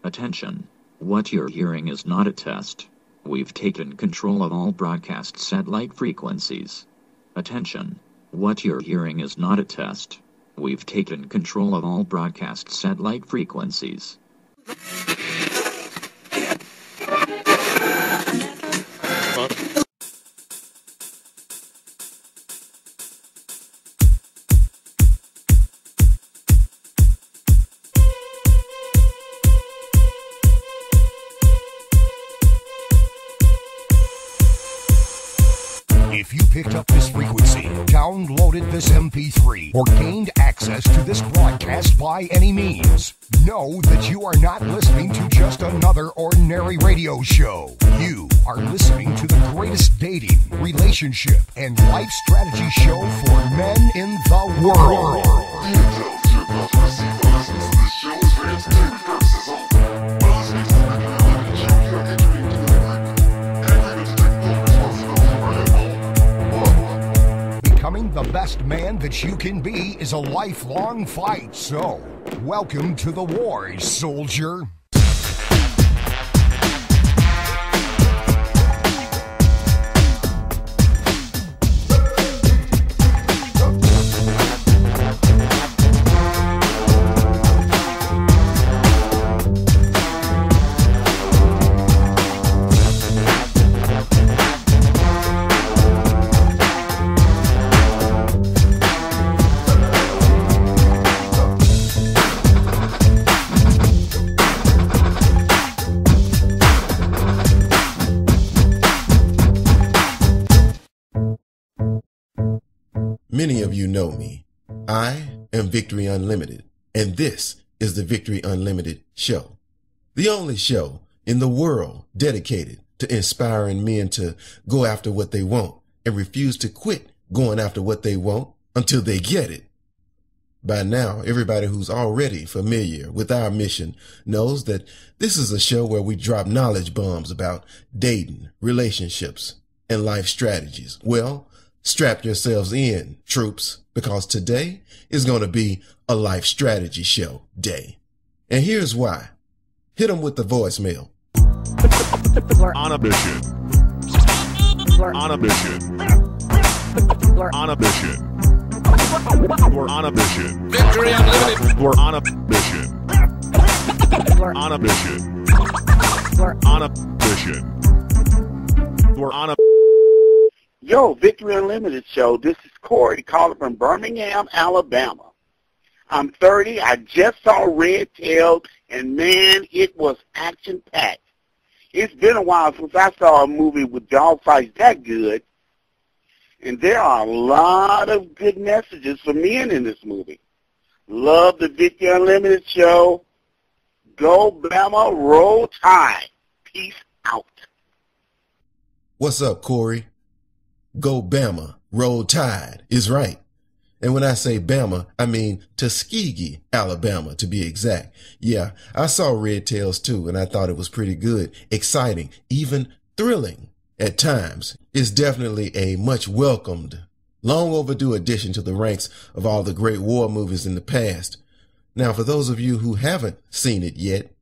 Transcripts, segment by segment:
Attention. What you're hearing is not a test. We've taken control of all broadcast satellite frequencies. Attention. What you're hearing is not a test. We've taken control of all broadcast satellite frequencies. If you picked up this frequency, downloaded this MP3, or gained access to this broadcast by any means, know that you are not listening to just another ordinary radio show. You are listening to the greatest dating, relationship, and life strategy show for men in the world. Becoming the best man that you can be is a lifelong fight, so welcome to the wars, soldier. Many of you know me. I am Victory Unlimited, and this is the Victory Unlimited Show. The only show in the world dedicated to inspiring men to go after what they want and refuse to quit going after what they want until they get it. By now, everybody who's already familiar with our mission knows that this is a show where we drop knowledge bombs about dating, relationships, and life strategies. Well, strap yourselves in, troops, because today is going to be a life strategy show day. And here's why. Hit them with the voicemail. We're on a mission. We're on a mission. We're on a mission. We're on a mission. Victory Unlimited. We're on a mission. We're on a mission. We're on a mission. We're on a. Yo, Victory Unlimited show. This is Corey calling from Birmingham, Alabama. I'm 30. I just saw Red Tail, and man, it was action-packed. It's been a while since I saw a movie with dogfights that good, and there are a lot of good messages for men in this movie. Love the Victory Unlimited show. Go Bama, roll tide. Peace out. What's up, Corey? Go Bama, roll tide is right. And when I say Bama, I mean Tuskegee, Alabama, to be exact. Yeah, I saw Red Tails too, and I thought it was pretty good, exciting, even thrilling at times. It's definitely a much welcomed, long overdue addition to the ranks of all the great war movies in the past. Now, for those of you who haven't seen it yet,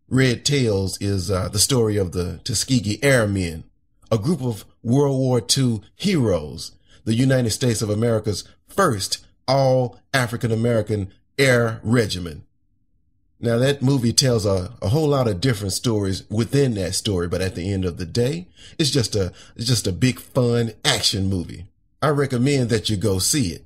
Red Tails is the story of the Tuskegee Airmen, a group of World War II heroes, the United States of America's first all-African-American air regiment. Now, that movie tells a whole lot of different stories within that story, but at the end of the day, it's just a big fun action movie. I recommend that you go see it.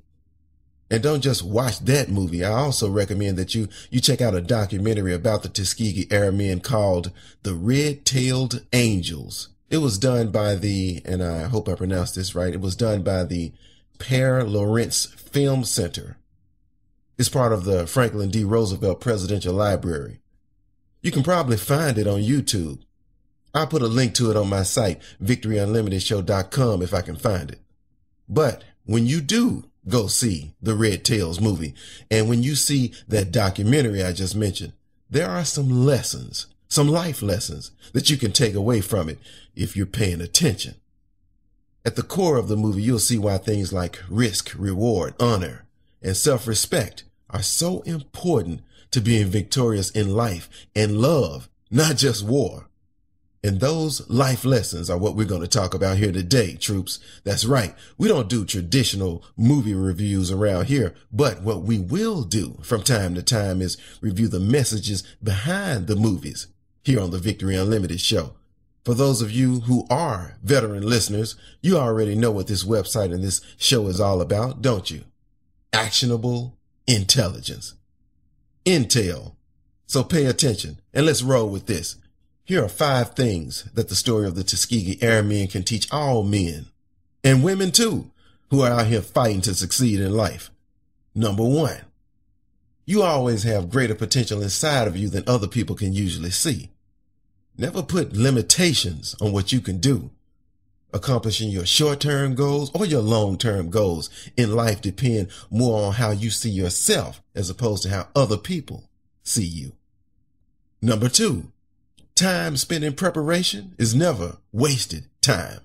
And don't just watch that movie. I also recommend that you check out a documentary about the Tuskegee Airmen called The Red-Tailed Angels. It was done by and I hope I pronounced this right, it was done by the Père Lawrence Film Center. It's part of the Franklin D. Roosevelt Presidential Library. You can probably find it on YouTube. I'll put a link to it on my site, victoryunlimitedshow.com, if I can find it. But when you do go see the Red Tails movie, and when you see that documentary I just mentioned, there are some lessons, some life lessons that you can take away from it if you're paying attention. At the core of the movie, you'll see why things like risk, reward, honor, and self-respect are so important to being victorious in life and love not just war. And those life lessons are what we're going to talk about here today, troops. That's right. We don't do traditional movie reviews around here, but what we will do from time to time is review the messages behind the movies here on the Victory Unlimited show. For those of you who are veteran listeners, you already know what this website and this show is all about, don't you? Actionable intelligence. Intel. So pay attention and let's roll with this. Here are 5 things that the story of the Tuskegee Airmen can teach all men, and women too, who are out here fighting to succeed in life. Number 1, you always have greater potential inside of you than other people can usually see. Never put limitations on what you can do. Accomplishing your short-term goals or your long-term goals in life depend more on how you see yourself as opposed to how other people see you. Number 2, time spent in preparation is never wasted time.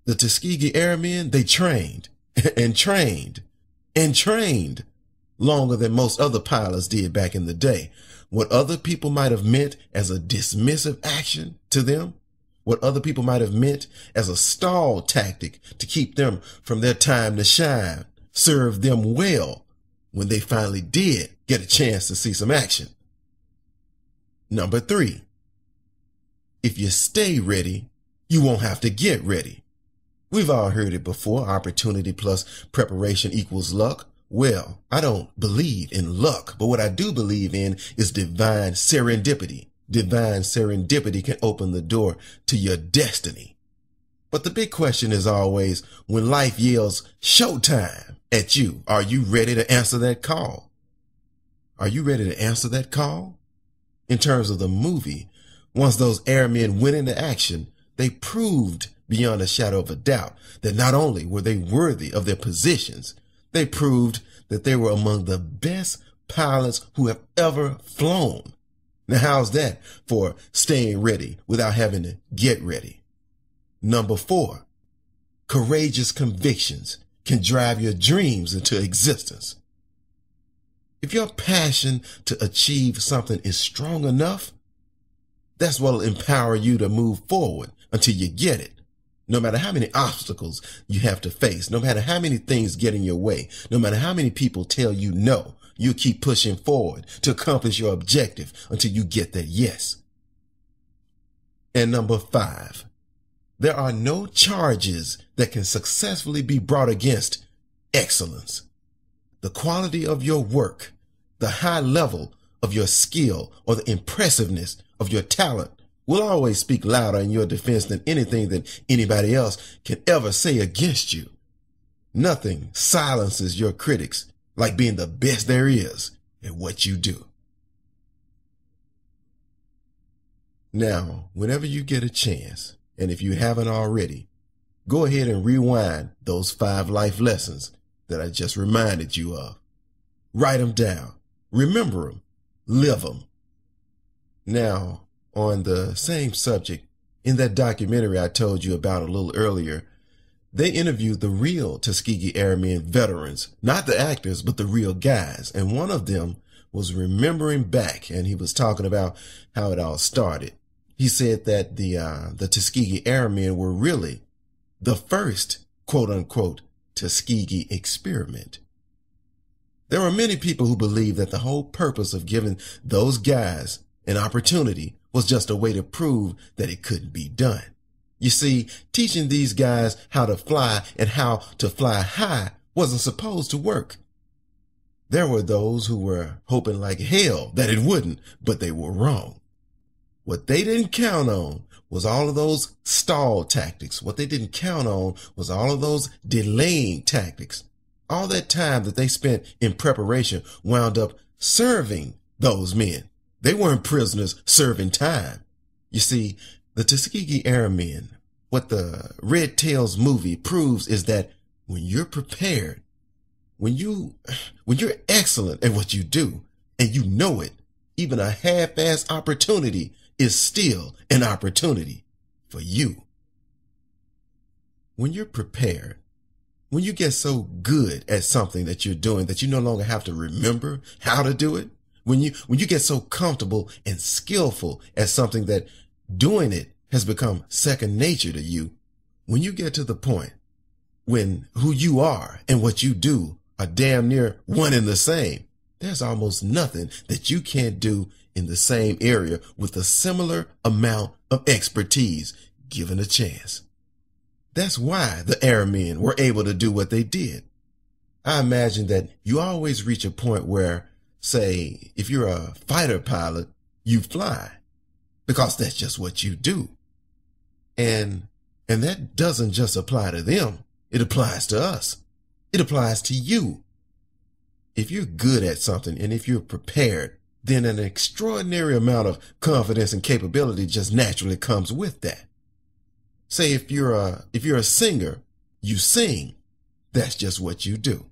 The Tuskegee Airmen, they trained and trained and trained longer than most other pilots did back in the day. What other people might have meant as a dismissive action to them, what other people might have meant as a stall tactic to keep them from their time to shine, served them well when they finally did get a chance to see some action. Number 3, if you stay ready, you won't have to get ready. We've all heard it before, opportunity plus preparation equals luck. Well, I don't believe in luck, but what I do believe in is divine serendipity. Divine serendipity can open the door to your destiny. But the big question is always, when life yells showtime at you, are you ready to answer that call? Are you ready to answer that call? In terms of the movie, once those airmen went into action, they proved beyond a shadow of a doubt that not only were they worthy of their positions, they proved that they were among the best pilots who have ever flown. Now, how's that for staying ready without having to get ready? Number 4, courageous convictions can drive your dreams into existence. If your passion to achieve something is strong enough, that's what will empower you to move forward until you get it. No matter how many obstacles you have to face, no matter how many things get in your way, no matter how many people tell you no, you keep pushing forward to accomplish your objective until you get that yes. And number 5, there are no charges that can successfully be brought against excellence. The quality of your work, the high level of your skill, or the impressiveness of your talent will always speak louder in your defense than anything that anybody else can ever say against you. Nothing silences your critics like being the best there is at what you do. Now, whenever you get a chance, and if you haven't already, go ahead and rewind those 5 life lessons that I just reminded you of. Write them down. Remember them. Live them. Now, on the same subject, in that documentary I told you about a little earlier, they interviewed the real Tuskegee Airmen veterans, not the actors, but the real guys. And one of them was remembering back, and he was talking about how it all started. He said that the Tuskegee Airmen were really the first, quote unquote, Tuskegee experiment. There are many people who believe that the whole purpose of giving those guys an opportunity was just a way to prove that it couldn't be done. You see, teaching these guys how to fly and how to fly high wasn't supposed to work. There were those who were hoping like hell that it wouldn't, but they were wrong. What they didn't count on was all of those stall tactics. What they didn't count on was all of those delaying tactics. All that time that they spent in preparation wound up serving those men. They weren't prisoners serving time. You see, the Tuskegee Airmen, what the Red Tails movie proves is that when you're prepared, when you're excellent at what you do and you know it, even a half-assed opportunity is still an opportunity for you. When you're prepared, when you get so good at something that you're doing that you no longer have to remember how to do it, When you get so comfortable and skillful at something that doing it has become second nature to you, when you get to the point when who you are and what you do are damn near one and the same, there's almost nothing that you can't do in the same area with a similar amount of expertise given a chance. That's why the airmen were able to do what they did. I imagine that you always reach a point where, say, if you're a fighter pilot, you fly, because that's just what you do. And that doesn't just apply to them. It applies to us. It applies to you. If you're good at something and if you're prepared, then an extraordinary amount of confidence and capability just naturally comes with that. Say if you're a singer, you sing. That's just what you do.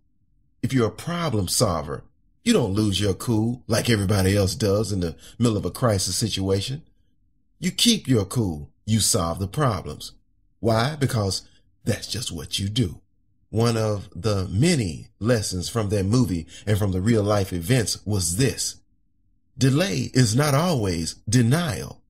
If you're a problem solver, you don't lose your cool like everybody else does in the middle of a crisis situation. You keep your cool. You solve the problems. Why? Because that's just what you do. One of the many lessons from that movie and from the real life events was this: delay is not always denial.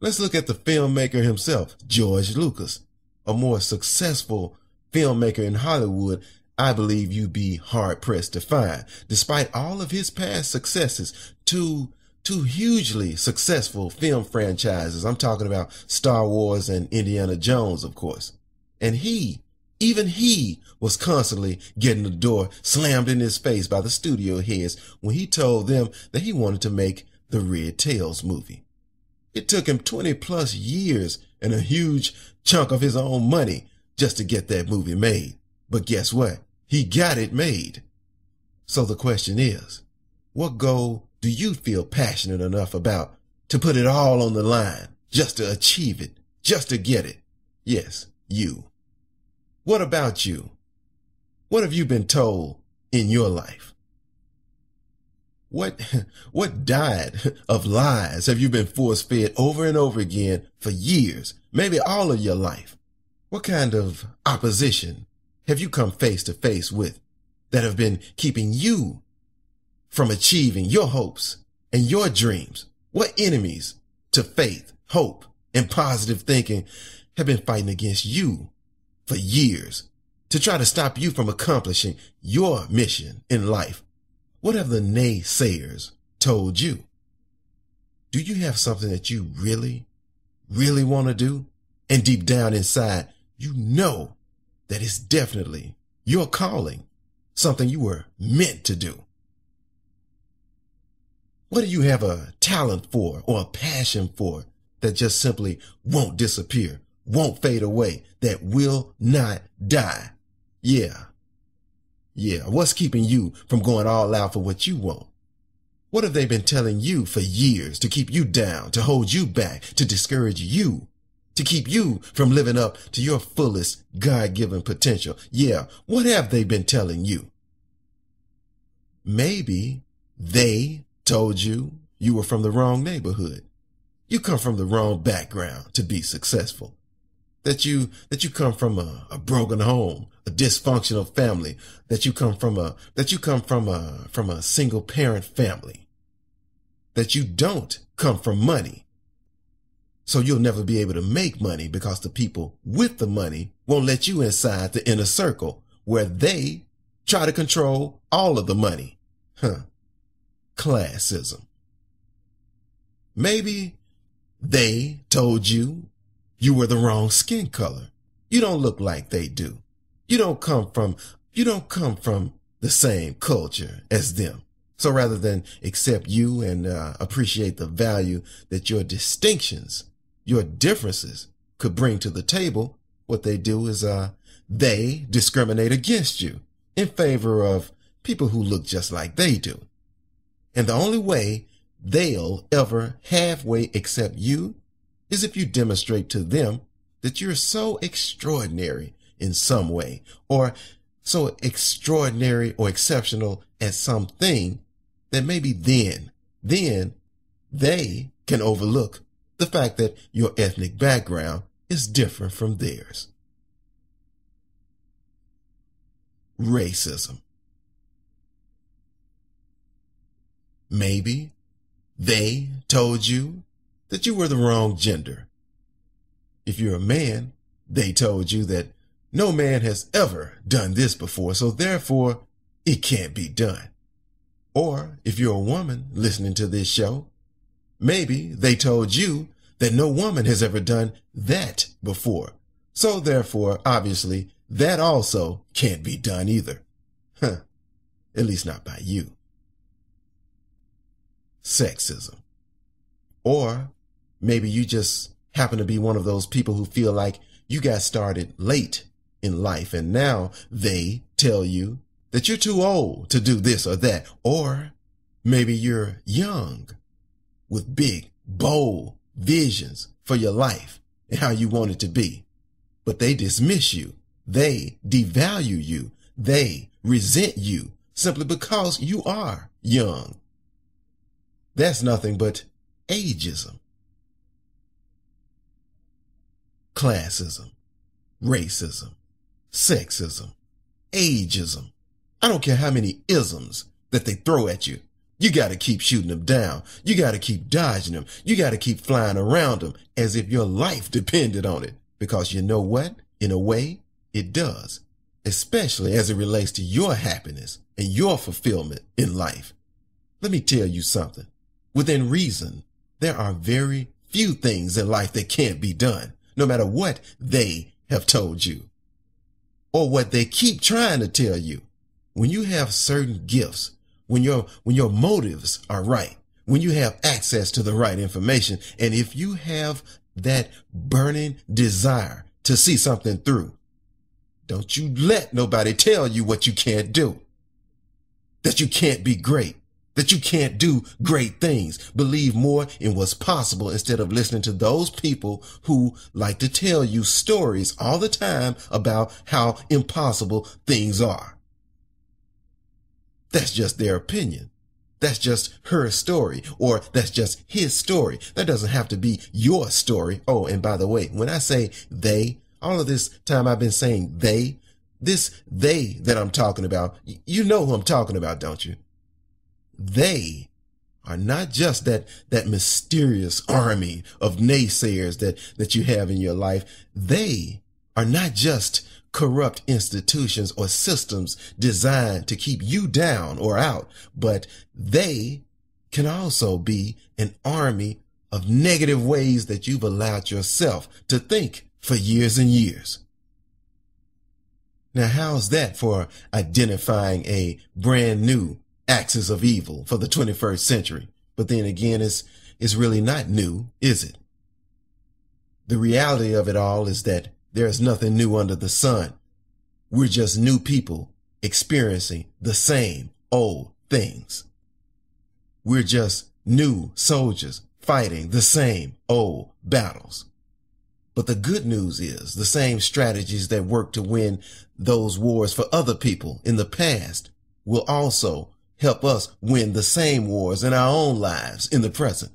Let's look at the filmmaker himself, George Lucas, a more successful filmmaker in Hollywood I believe you'd be hard-pressed to find. Despite all of his past successes, two hugely successful film franchises. I'm talking about Star Wars and Indiana Jones, of course. And even he was constantly getting the door slammed in his face by the studio heads when he told them that he wanted to make the Red Tails movie. It took him 20 plus years and a huge chunk of his own money just to get that movie made. But guess what? He got it made. So the question is, what goal do you feel passionate enough about to put it all on the line just to achieve it, just to get it? Yes, you. What about you? What have you been told in your life? What diet of lies have you been force-fed over and over again for years, maybe all of your life? What kind of opposition have you come face to face with that have been keeping you from achieving your hopes and your dreams? What enemies to faith, hope, and positive thinking have been fighting against you for years to try to stop you from accomplishing your mission in life? What have the naysayers told you? Do you have something that you really, really want to do? And deep down inside, you know that it's definitely your calling, something you were meant to do. What do you have a talent for or a passion for that just simply won't disappear, won't fade away, that will not die? Yeah, what's keeping you from going all out for what you want? What have they been telling you for years to keep you down, to hold you back, to discourage you, to keep you from living up to your fullest God-given potential? Yeah, what have they been telling you? Maybe they told you you were from the wrong neighborhood. You come from the wrong background to be successful. That you come from a broken home, a dysfunctional family, that you come from a single parent family, that you don't come from money. So you'll never be able to make money because the people with the money won't let you inside the inner circle where they try to control all of the money. Classism. Maybe they told you you were the wrong skin color. You don't look like they do. You don't come from the same culture as them. So rather than accept you and appreciate the value that your distinctions, your differences could bring to the table, what they do is they discriminate against you in favor of people who look just like they do. And the only way they'll ever halfway accept you is if you demonstrate to them that you're so extraordinary in some way, or so extraordinary or exceptional at something that maybe then they can overlook the fact that your ethnic background is different from theirs. Racism. maybe they told you that you were the wrong gender. If you're a man, they told you that no man has ever done this before, so therefore it can't be done. Or if you're a woman listening to this show, maybe they told you that no woman has ever done that before. So therefore, obviously, that also can't be done either. At least not by you. Sexism. Or maybe you just happen to be one of those people who feel like you got started late in life and now they tell you that you're too old to do this or that. Or maybe you're young with big, bold visions for your life and how you want it to be. But they dismiss you. They devalue you. They resent you simply because you are young. That's nothing but ageism. Classism, racism, sexism, ageism. I don't care how many isms that they throw at you. You got to keep shooting them down. You got to keep dodging them. You got to keep flying around them as if your life depended on it. Because you know what? In a way, it does. Especially as it relates to your happiness and your fulfillment in life. Let me tell you something. Within reason, there are very few things in life that can't be done, no matter what they have told you or what they keep trying to tell you. When you have certain gifts, when your motives are right, when you have access to the right information, and if you have that burning desire to see something through, don't you let nobody tell you what you can't do, that you can't be great, that you can't do great things. Believe more in what's possible instead of listening to those people who like to tell you stories all the time about how impossible things are. That's just their opinion. That's just her story, or that's just his story. That doesn't have to be your story. Oh, and by the way, when I say they, all of this time I've been saying they, this they that I'm talking about, you know who I'm talking about, don't you? They are not just that mysterious army of naysayers that you have in your life. They are not just corrupt institutions or systems designed to keep you down or out, but they can also be an army of negative ways that you've allowed yourself to think for years and years. Now, how's that for identifying a brand new axis of evil for the 21st century? But then again, it's really not new, is it? The reality of it all is that there's nothing new under the sun. We're just new people experiencing the same old things. We're just new soldiers fighting the same old battles. But the good news is the same strategies that worked to win those wars for other people in the past will also help us win the same wars in our own lives in the present.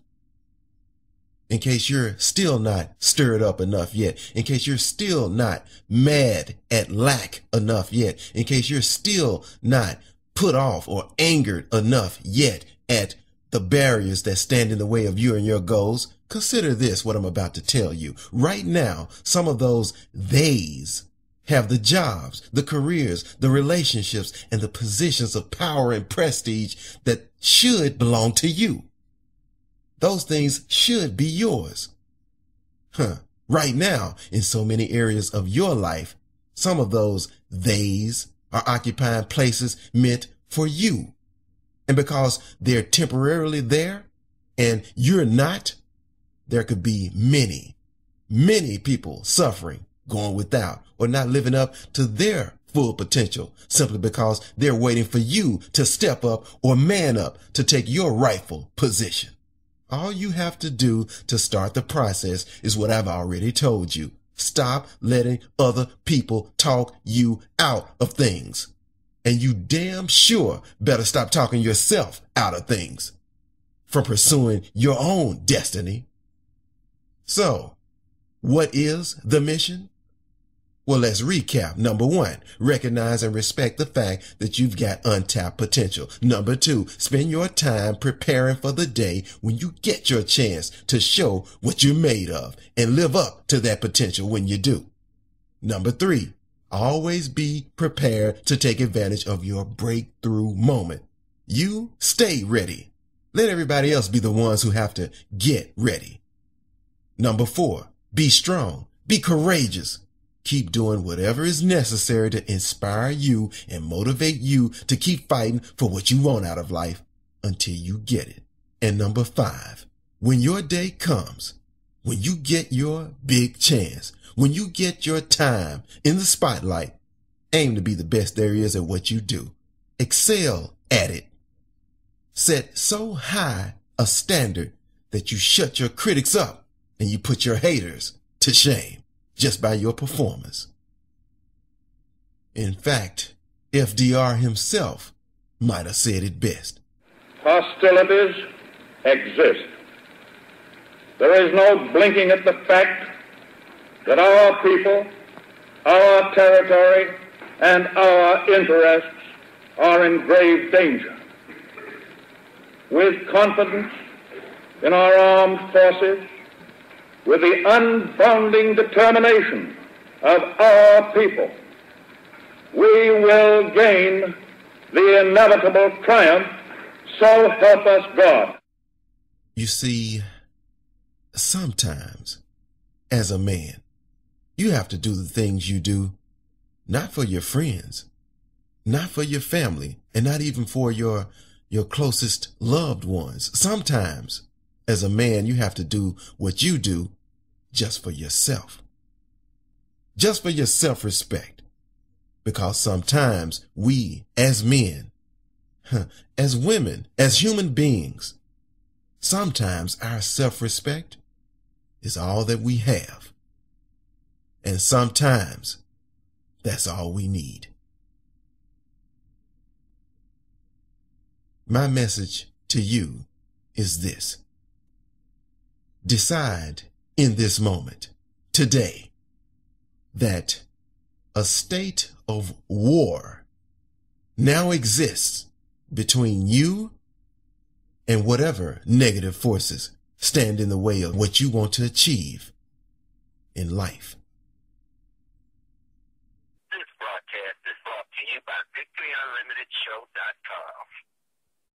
In case you're still not stirred up enough yet, in case you're still not mad at lack enough yet, in case you're still not put off or angered enough yet at the barriers that stand in the way of you and your goals, consider this, what I'm about to tell you. Right now, some of those theys have the jobs, the careers, the relationships, and the positions of power and prestige that should belong to you. Those things should be yours. Right now, in so many areas of your life, some of those theys are occupying places meant for you. And because they're temporarily there and you're not, there could be many people suffering, going without, or not living up to their full potential simply because they're waiting for you to step up or man up to take your rightful position. All you have to do to start the process is what I've already told you. Stop letting other people talk you out of things. And you damn sure better stop talking yourself out of things from pursuing your own destiny. So, what is the mission? Well, let's recap. Number 1, recognize and respect the fact that you've got untapped potential. Number 2, spend your time preparing for the day when you get your chance to show what you're made of and live up to that potential when you do. Number 3, always be prepared to take advantage of your breakthrough moment. You stay ready. Let everybody else be the ones who have to get ready. Number 4, be strong, be courageous. Keep doing whatever is necessary to inspire you and motivate you to keep fighting for what you want out of life until you get it. And number 5, when your day comes, when you get your big chance, when you get your time in the spotlight, aim to be the best there is at what you do. Excel at it. Set so high a standard that you shut your critics up and you put your haters to shame just by your performance. In fact, FDR himself might have said it best. Hostilities exist. There is no blinking at the fact that our people, our territory, and our interests are in grave danger. With confidence in our armed forces, with the unbounding determination of our people, we will gain the inevitable triumph, so help us God. You see, sometimes, as a man, you have to do the things you do, not for your friends, not for your family, and not even for your closest loved ones. Sometimes, as a man, you have to do what you do just for yourself. Just for your self-respect. Because sometimes we, as men, as women, as human beings, sometimes our self-respect is all that we have. And sometimes that's all we need. My message to you is this. Decide in this moment, today, that a state of war now exists between you and whatever negative forces stand in the way of what you want to achieve in life. This broadcast is brought to you by VictoryUnlimitedShow.com.